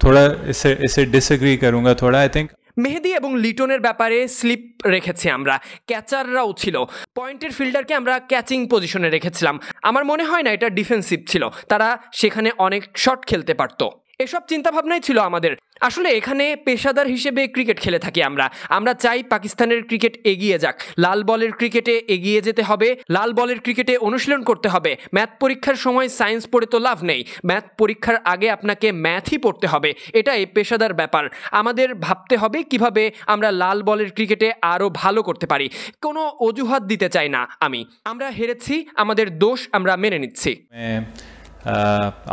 थोड़ा इसे डिसएग्री करूंगा थोड़ा आई थिंक মেহেদী এবং লিটনের ব্যাপারে স্লিপ রেখেছি আমরা, ক্যাচাররাও ছিল, পয়েন্টের ফিল্ডারকে আমরা ক্যাচিং পজিশনে রেখেছিলাম। আমার মনে হয় না এটা ডিফেন্সিভ ছিল, তারা সেখানে অনেক শট খেলতে পারতো। এসব চিন্তাভাবনাই ছিল আমাদের। আসলে এখানে পেশাদার হিসেবে ক্রিকেট খেলে থাকি আমরা চাই পাকিস্তানের ক্রিকেট এগিয়ে যাক। লাল বলের ক্রিকেটে এগিয়ে যেতে হবে, লাল বলের ক্রিকেটে অনুশীলন করতে হবে। ম্যাথ পরীক্ষার সময় সায়েন্স পড়ে তো লাভ নেই, ম্যাথ পরীক্ষার আগে আপনাকে ম্যাথই পড়তে হবে। এটাই পেশাদার ব্যাপার। আমাদের ভাবতে হবে কিভাবে আমরা লাল বলের ক্রিকেটে আরও ভালো করতে পারি। কোনো অজুহাত দিতে চাই না আমরা হেরেছি, আমাদের দোষ আমরা মেনে নিচ্ছি।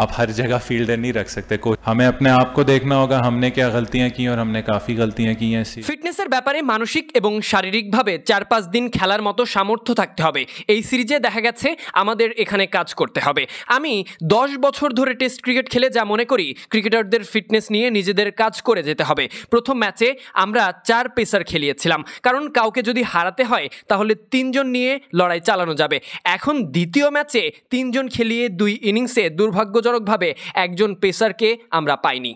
आप हर जगह फील्डर नहीं रख सकते, हमें अपने आप को देखना होगा हमने क्या गलतियां की और हमने काफ़ी गलतियां की हैं। ফিটনেসের ব্যাপারে মানসিক এবং শারীরিকভাবে 4-5 দিন খেলার মতো সামর্থ্য থাকতে হবে। এই সিরিজে দেখা গেছে আমাদের এখানে কাজ করতে হবে। আমি 10 বছর ধরে টেস্ট ক্রিকেট খেলে যা মনে করি, ক্রিকেটারদের ফিটনেস নিয়ে নিজেদের কাজ করে যেতে হবে। প্রথম ম্যাচে আমরা 4 পেসার খেলিয়েছিলাম, কারণ কাউকে যদি হারাতে হয় তাহলে 3 জন নিয়ে লড়াই চালানো যাবে। এখন দ্বিতীয় ম্যাচে 3 জন খেলিয়ে 2 ইনিংসে দুর্ভাগ্যজনকভাবে একজন পেসারকে আমরা পাইনি।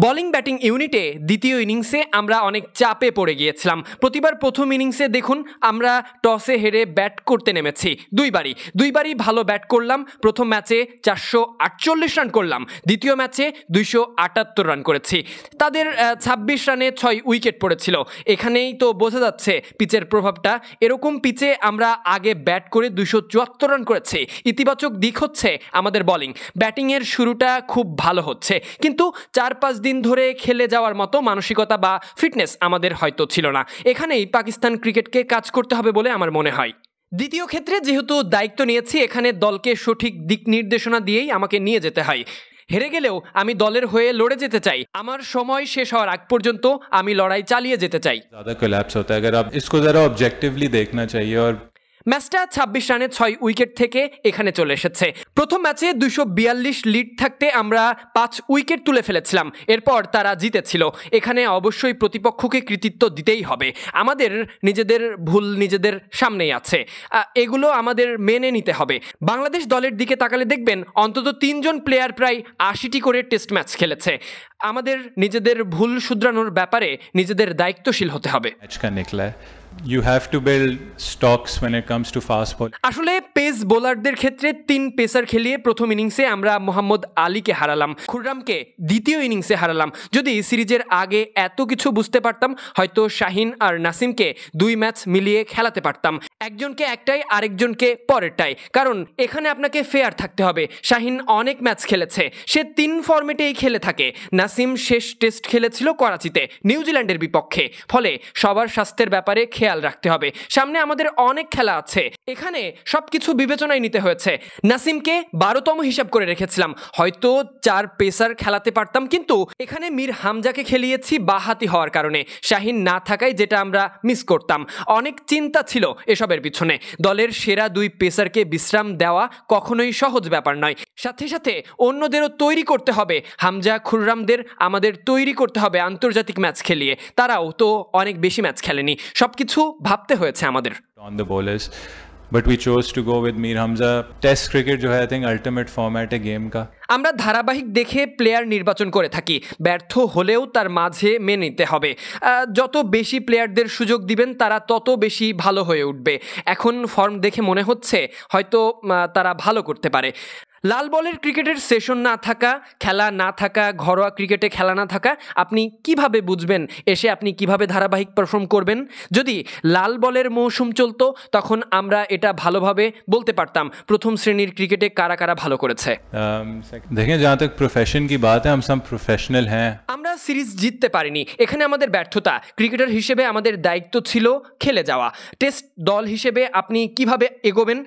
বলিং ব্যাটিং ইউনিটে দ্বিতীয় ইনিংসে আমরা অনেক চাপে পড়ে গিয়েছিলাম। প্রতিবার প্রথম ইনিংসে দেখুন আমরা টসে হেরে ব্যাট করতে নেমেছি দুইবারই ভালো ব্যাট করলাম। প্রথম ম্যাচে 448 রান করলাম, দ্বিতীয় ম্যাচে 278 রান করেছি। তাদের 26 রানে 6 উইকেট পড়েছিল। এখানেই তো বোঝা যাচ্ছে পিচের প্রভাবটা। এরকম পিচে আমরা আগে ব্যাট করে 274 রান করেছি। ইতিবাচক দিক হচ্ছে আমাদের বলিং, ব্যাটিংয়ের শুরুটা খুব ভালো হচ্ছে, কিন্তু 4-5 দিন ধরে খেলে যাওয়ার মতো মানসিকতা বা ফিটনেস আমাদের হয়তো ছিল না। এখানেই পাকিস্তান ক্রিকেটকে কাজ করতে হবে বলে আমার মনে হয়। দ্বিতীয় ক্ষেত্রে যেহেতু দায়িত্ব নিয়েছি, এখানে দলকে সঠিক দিক নির্দেশনা দিয়েই আমাকে নিয়ে যেতে হয়। হেরে গেলেও আমি দলের হয়ে লড়ে যেতে চাই। আমার সময় শেষ হওয়ার আগ পর্যন্ত আমি লড়াই চালিয়ে যেতে চাই। ज़्यादा कोलैप्स होता है, अगर आप इसको ज़रा ऑब्जेक्टिवली देखना चाहिए। और ম্যাচটা 26 রানে 6 উইকেট থেকে এখানে চলে এসেছে। প্রথম ম্যাচে 242 লিড থাকতে আমরা 5 উইকেট তুলে ফেলেছিলাম, এরপর তারা জিতেছিল। এখানে অবশ্যই প্রতিপক্ষকে কৃতিত্ব দিতেই হবে। আমাদের নিজেদের ভুল নিজেদের সামনেই আছে, এগুলো আমাদের মেনে নিতে হবে। বাংলাদেশ দলের দিকে তাকালে দেখবেন অন্তত 3 জন প্লেয়ার প্রায় 80টি করে টেস্ট ম্যাচ খেলেছে। আমাদের নিজেদের ভুল শুধরানোর ব্যাপারে নিজেদের দায়িত্বশীল হতে হবে। You have to build stocks when it comes to fast ball. আসলে পেস বোলারদের ক্ষেত্রে 3 পেসার খেলিয়ে প্রথম ইনিংসে আমরা মোহাম্মদ আলীকে হারালাম, খুররামকে দ্বিতীয় ইনিংসে হারালাম। যদি সিরিজের আগে এত কিছু বুঝতে পারতাম, হয়তো শাহিন আর নাসিমকে 2 ম্যাচ মিলিয়ে খেলাতে পারতাম, একজনকে একটাই আরেকজনকে পরেরটাই। কারণ এখানে আপনাকে ফেয়ার থাকতে হবে। শাহিন অনেক ম্যাচ খেলেছে, সে 3 ফরম্যাটেই খেলে থাকে। নাসিম শেষ টেস্ট খেলেছিল করাচিতে নিউজিল্যান্ডের বিপক্ষে। ফলে সবার স্বাস্থ্যের ব্যাপারে খেয়াল রাখতে হবে। সামনে আমাদের অনেক খেলা আছে, এখানে সবকিছু বিবেচনায় নিতে হয়েছে। নাসিমকে 12তম হিসাব করে রেখেছিলাম, হয়তো 4 পেসার খেলাতে পারতাম, কিন্তু এখানে মীর হামজাকে খেলিয়েছি বাহাতি হওয়ার কারণে, শাহিন না থাকায় যেটা আমরা মিস করতাম। অনেক চিন্তা ছিল এসবের পিছনে। দলের সেরা 2 পেসারকে বিশ্রাম দেওয়া কখনোই সহজ ব্যাপার নয়। সাথে সাথে অন্যদেরও তৈরি করতে হবে। হামজা খুররামদের আমাদের তৈরি করতে হবে আন্তর্জাতিক ম্যাচ খেলিয়ে, তারাও তো অনেক বেশি ম্যাচ খেলেনি। সবকিছু ভাবতে হয়েছে আমাদের। On the bowlers, but we chose to go with Mir Hamza. Test cricket जो है I think ultimate format है गेम का। আমরা ধারাবাহিক দেখে প্লেয়ার নির্বাচন করে থাকি, ব্যর্থ হলেও তার মাঝে মেনে নিতে হবে। যত বেশি প্লেয়ারদের সুযোগ দিবেন তারা তত বেশি ভালো হয়ে উঠবে। এখন ফর্ম দেখে মনে হচ্ছে হয়তো তারা ভালো করতে পারে। লাল বলের ক্রিকেটের সেশন না থাকা, খেলা না থাকা, ঘরোয়া ক্রিকেটে খেলা না থাকা, আপনি কিভাবে বুঝবেন এসে আপনি কিভাবে ধারাবাহিক পারফর্ম করবেন? যদি লাল বলের মৌসুম চলতো তখন আমরা এটা ভালোভাবে বলতে পারতাম প্রথম শ্রেণীর ক্রিকেটে কারা কারা ভালো করেছে। দেখেন जहाँ तक प्रोफेशन की बात है हम सब प्रोफेशनल हैं। আমরা সিরিজ জিততে পারিনি, এখানে আমাদের ব্যর্থতা। ক্রিকেটার হিসেবে আমাদের দায়িত্ব ছিল খেলে যাওয়া। টেস্ট দল হিসেবে আপনি কিভাবে এগোবেন,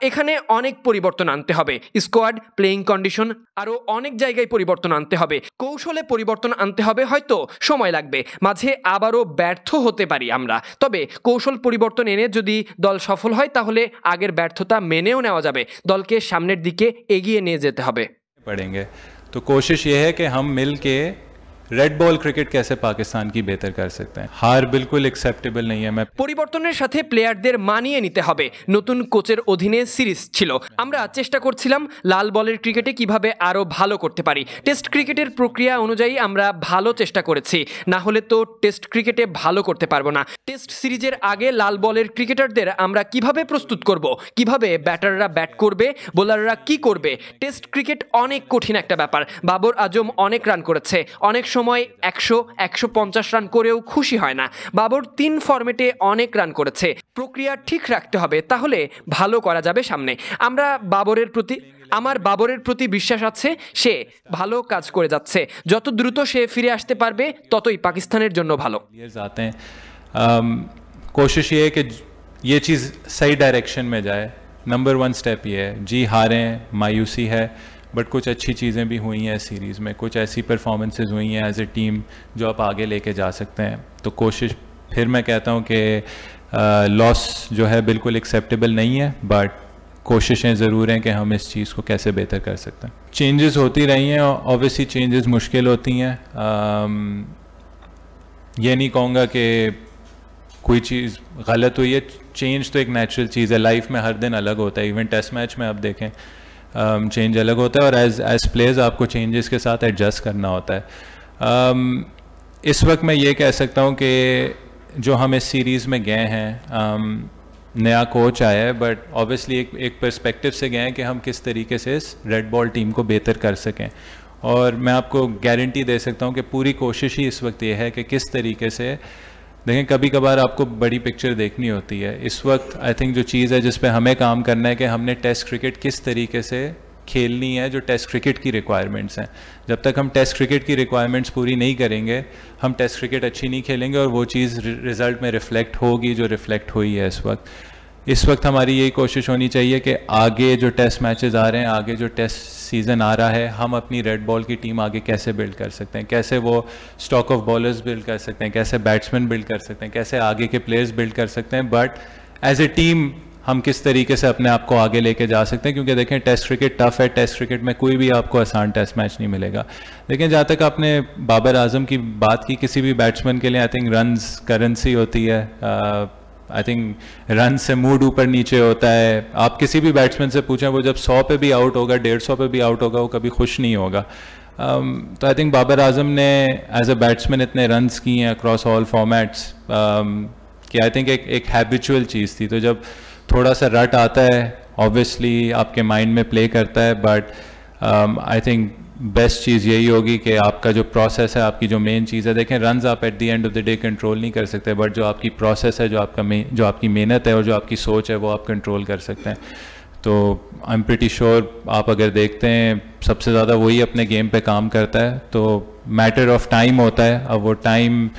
এখানে অনেক পরিবর্তন আনতে হবে। স্কোয়াড, প্লেইং কন্ডিশন, আরও অনেক জায়গায় পরিবর্তন আনতে হবে। কৌশলে পরিবর্তন আনতে হবে, হয়তো সময় লাগবে, মাঝে আবারও ব্যর্থ হতে পারি আমরা। তবে কৌশল পরিবর্তন এনে যদি দল সফল হয় তাহলে আগের ব্যর্থতা মেনেও নেওয়া যাবে। দলকে সামনের দিকে এগিয়ে নিয়ে যেতে হবে। पड़ेंगे तो कोशिश ये है कि हम मिल के रेड बॉल क्रिकेट कैसे पाकिस्तान की बेहतर कर सकते हैं। हार बिल्कुल एक्सेप्टेबल नहीं है। मैं পরিবর্তনের সাথে প্লেয়ারদের মানিয়ে নিতে হবে। নতুন কোচের অধীনে সিরিজ ছিল, আমরা চেষ্টা করছিলাম লাল বলের ক্রিকেটে কিভাবে আরো ভালো করতে পারি। টেস্ট ক্রিকেটের প্রক্রিয়া অনুযায়ী আমরা ভালো চেষ্টা করেছি, না হলে তো টেস্ট ক্রিকেটে ভালো করতে পারবো না। টেস্ট সিরিজের আগে লাল বলের ক্রিকেটারদের আমরা কিভাবে প্রস্তুত করব, কিভাবে ব্যাটাররা ব্যাট করবে, বোলাররা কি করবে। টেস্ট ক্রিকেট অনেক কঠিন একটা ব্যাপার। বাবর আজম অনেক রান করেছে, অনেক সময় 100-150 রান করেও খুশি হয় না। বাবর 3 ফরম্যাটে অনেক রান করেছে। প্রক্রিয়া ঠিক রাখতে হবে, তাহলে ভালো করা যাবে সামনে। আমার বাবরের প্রতি বিশ্বাস আছে, সে ভালো কাজ করে যাচ্ছে। যত দ্রুত সে ফিরে আসতে পারবে ততই পাকিস্তানের জন্য ভালো। आते हैं कोशिश ये है कि ये चीज़ सही डायरेक्शन में जाए। नंबर 1 स्टेप ये है। जी हारें, मायूसी है, बट कुछ अच्छी चीज़ें भी हुई हैं सीरीज़ में, कुछ ऐसी परफॉर्मेंसेस हुई हैं एज ए टीम जो आप आगे लेके जा सकते हैं। तो कोशिश, फिर मैं कहता हूँ कि लॉस जो है बिल्कुल एक्सेप्टेबल नहीं है, बट कोशिशें ज़रूर हैं कि हम इस चीज़ को कैसे बेहतर कर सकते हैं। चेंजेस होती रही हैं, ऑब्वियसली चेंजेस मुश्किल होती हैं। ये नहीं कहूँगा कि कोई चीज़ गलत हुई है। चेंज तो एक नेचुरल चीज़ है, लाइफ में हर दिन अलग होता है। इवन टेस्ट मैच में आप देखें चेंज अलग होता है, और एज प्लेयर्स आपको चेंजेस के साथ एडजस्ट करना होता है। इस वक्त मैं ये कह सकता हूँ कि जो हम इस सीरीज़ में गए हैं, नया कोच आया है, बट ऑब्वियसली एक पर्सपेक्टिव से गए हैं कि हम किस तरीके से इस रेड बॉल टीम को बेहतर कर सकें। और मैं आपको गारंटी दे सकता हूँ कि पूरी कोशिश ही इस वक्त ये है कि किस तरीके से, देखें कभी कभार आपको बड़ी पिक्चर देखनी होती है। इस वक्त आई थिंक जो चीज़ है जिस पे हमें काम करना है कि हमने टेस्ट क्रिकेट किस तरीके से खेलनी है, जो टेस्ट क्रिकेट की रिक्वायरमेंट्स हैं। जब तक हम टेस्ट क्रिकेट की रिक्वायरमेंट्स पूरी नहीं करेंगे, हम टेस्ट क्रिकेट अच्छी नहीं खेलेंगे, और वो चीज़ रिज़ल्ट में रिफ्लेक्ट होगी जो रिफ्लेक्ट हुई है इस वक्त। इस वक्त हमारी यही कोशिश होनी चाहिए कि आगे जो टेस्ट मैचेस आ रहे हैं, आगे जो टेस्ट सीज़न आ रहा है, हम अपनी रेड बॉल की टीम आगे कैसे बिल्ड कर सकते हैं, कैसे वो स्टॉक ऑफ बॉलर्स बिल्ड कर सकते हैं, कैसे बैट्समैन बिल्ड कर सकते हैं, कैसे आगे के प्लेयर्स बिल्ड कर सकते हैं, बट एज ए टीम हम किस तरीके से अपने आप को आगे लेके जा सकते हैं। क्योंकि देखें टेस्ट क्रिकेट टफ है, टेस्ट क्रिकेट में कोई भी आपको आसान टेस्ट मैच नहीं मिलेगा। लेकिन जहाँ तक आपने बाबर आजम की बात की, किसी भी बैट्समैन के लिए आई थिंक रन्स करेंसी होती है। आई थिंक रन से मूड ऊपर नीचे होता है। आप किसी भी बैट्समैन से पूछें, वो जब 100 पे भी आउट होगा, 150 पे भी आउट होगा, वो कभी खुश नहीं होगा। तो आई थिंक बाबर आजम ने एज अ बैट्समैन इतने रन्स किए हैं अक्रॉस ऑल फॉर्मेट्स कि आई थिंक एक हैबिचुअल चीज़ थी। तो जब थोड़ा सा रट आता है, ऑब्वियसली आपके माइंड में प्ले करता है, बट आई थिंक बेस्ट चीज़ यही होगी कि आपका जो प्रोसेस है, आपकी जो मेन चीज़ है, देखें रन्स आप at the end of the day control नहीं कर सकते, बट जो आपकी प्रोसेस है, जो आपकी मेहनत है और जो आपकी सोच है, वो आप कंट्रोल कर सकते हैं। तो आई एम प्रिटी श्योर आप अगर देखते हैं सबसे ज़्यादा वही अपने गेम पे काम करता है। तो मैटर ऑफ टाइम होता है। अब वो टाइम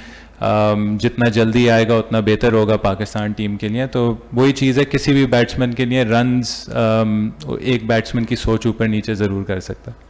जितना जल्दी आएगा उतना बेहतर होगा पाकिस्तान टीम के लिए। तो वही चीज़ है, किसी भी बैट्समैन के लिए रन्स एक बैट्समैन की सोच ऊपर नीचे ज़रूर कर सकता है।